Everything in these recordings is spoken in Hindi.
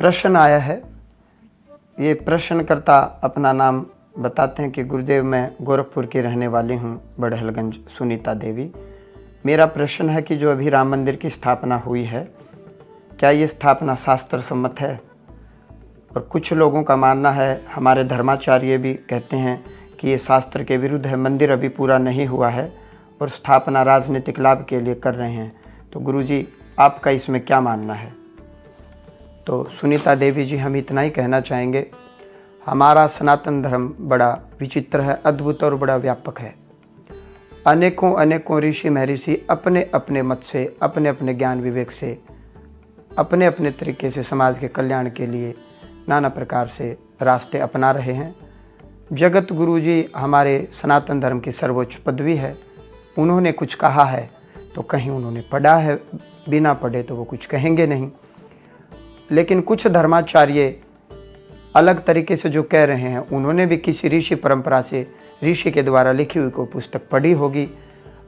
प्रश्न आया है। ये प्रश्नकर्ता अपना नाम बताते हैं कि गुरुदेव, मैं गोरखपुर की रहने वाली हूँ, बड़हलगंज, सुनीता देवी। मेरा प्रश्न है कि जो अभी राम मंदिर की स्थापना हुई है, क्या ये स्थापना शास्त्र सम्मत है? और कुछ लोगों का मानना है, हमारे धर्माचार्य भी कहते हैं कि ये शास्त्र के विरुद्ध है, मंदिर अभी पूरा नहीं हुआ है और स्थापना राजनीतिक लाभ के लिए कर रहे हैं। तो गुरुजी, आपका इसमें क्या मानना है? तो सुनीता देवी जी, हम इतना ही कहना चाहेंगे, हमारा सनातन धर्म बड़ा विचित्र है, अद्भुत और बड़ा व्यापक है। अनेकों अनेकों ऋषि महर्षि अपने अपने मत से, अपने अपने ज्ञान विवेक से, अपने अपने तरीके से समाज के कल्याण के लिए नाना प्रकार से रास्ते अपना रहे हैं। जगत गुरु जी हमारे सनातन धर्म की सर्वोच्च पदवी है। उन्होंने कुछ कहा है तो कहीं उन्होंने पढ़ा है, बिना पढ़े तो वो कुछ कहेंगे नहीं। लेकिन कुछ धर्माचार्य अलग तरीके से जो कह रहे हैं, उन्होंने भी किसी ऋषि परंपरा से, ऋषि के द्वारा लिखी हुई कोई पुस्तक पढ़ी होगी।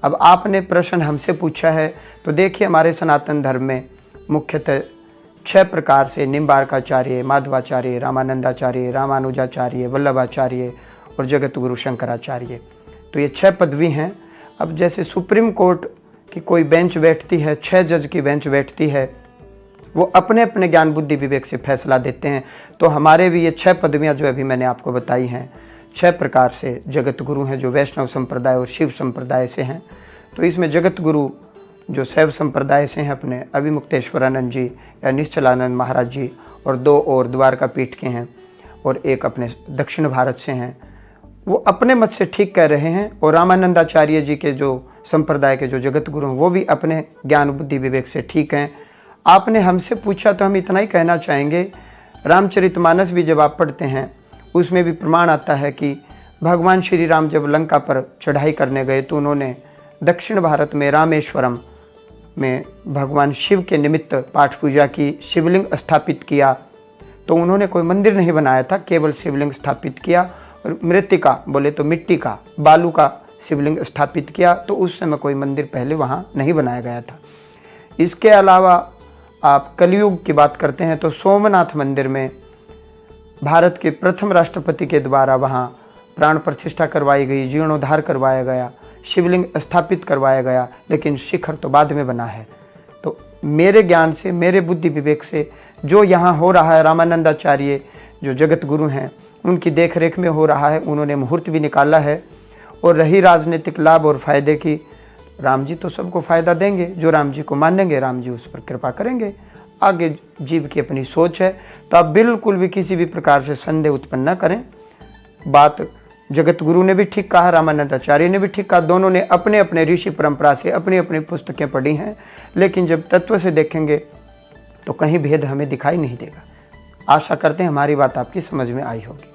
अब आपने प्रश्न हमसे पूछा है, तो देखिए हमारे सनातन धर्म में मुख्यतः 6 प्रकार से निम्बार्काचार्य, माधवाचार्य, रामानंदाचार्य, रामानुजाचार्य, वल्लभाचार्य और जगत गुरु शंकराचार्य, तो ये 6 पदवी हैं। अब जैसे सुप्रीम कोर्ट की कोई बेंच बैठती है, 6 जज की बेंच बैठती है, वो अपने अपने ज्ञान बुद्धि विवेक से फैसला देते हैं। तो हमारे भी ये 6 पदवियाँ जो अभी मैंने आपको बताई हैं, 6 प्रकार से जगत गुरु हैं जो वैष्णव संप्रदाय और शिव संप्रदाय से हैं। तो इसमें जगत गुरु जो शैव संप्रदाय से हैं, अपने अभिमुक्तेश्वरानंद जी या निश्चलानंद महाराज जी, और 2 और द्वारका पीठ के हैं, और एक अपने दक्षिण भारत से हैं, वो अपने मत से ठीक कह रहे हैं। और रामानंदाचार्य जी के जो संप्रदाय के जो जगत गुरु हैं, वो भी अपने ज्ञान बुद्धि विवेक से ठीक हैं। आपने हमसे पूछा तो हम इतना ही कहना चाहेंगे, रामचरितमानस भी जब आप पढ़ते हैं, उसमें भी प्रमाण आता है कि भगवान श्री राम जब लंका पर चढ़ाई करने गए तो उन्होंने दक्षिण भारत में रामेश्वरम में भगवान शिव के निमित्त पाठ पूजा की, शिवलिंग स्थापित किया। तो उन्होंने कोई मंदिर नहीं बनाया था, केवल शिवलिंग स्थापित किया और मृत्तिका, बोले तो मिट्टी का, बालू का शिवलिंग स्थापित किया। तो उस समय कोई मंदिर पहले वहाँ नहीं बनाया गया था। इसके अलावा आप कलयुग की बात करते हैं तो सोमनाथ मंदिर में भारत के प्रथम राष्ट्रपति के द्वारा वहाँ प्राण प्रतिष्ठा करवाई गई, जीर्णोद्धार करवाया गया, शिवलिंग स्थापित करवाया गया, लेकिन शिखर तो बाद में बना है। तो मेरे ज्ञान से, मेरे बुद्धि विवेक से जो यहाँ हो रहा है, रामानंदाचार्य जो जगत गुरु हैं उनकी देख रेख में हो रहा है। उन्होंने मुहूर्त भी निकाला है। और रही राजनीतिक लाभ और फायदे की, राम जी तो सबको फ़ायदा देंगे, जो राम जी को मानेंगे राम जी उस पर कृपा करेंगे। आगे जीव की अपनी सोच है, तो आप बिल्कुल भी किसी भी प्रकार से संदेह उत्पन्न न करें। बात जगत गुरु ने भी ठीक कहा, रामानंदाचार्य ने भी ठीक कहा, दोनों ने अपने अपने ऋषि परंपरा से अपनी अपनी पुस्तकें पढ़ी हैं। लेकिन जब तत्व से देखेंगे तो कहीं भेद हमें दिखाई नहीं देगा। आशा करते हैं हमारी बात आपकी समझ में आई होगी।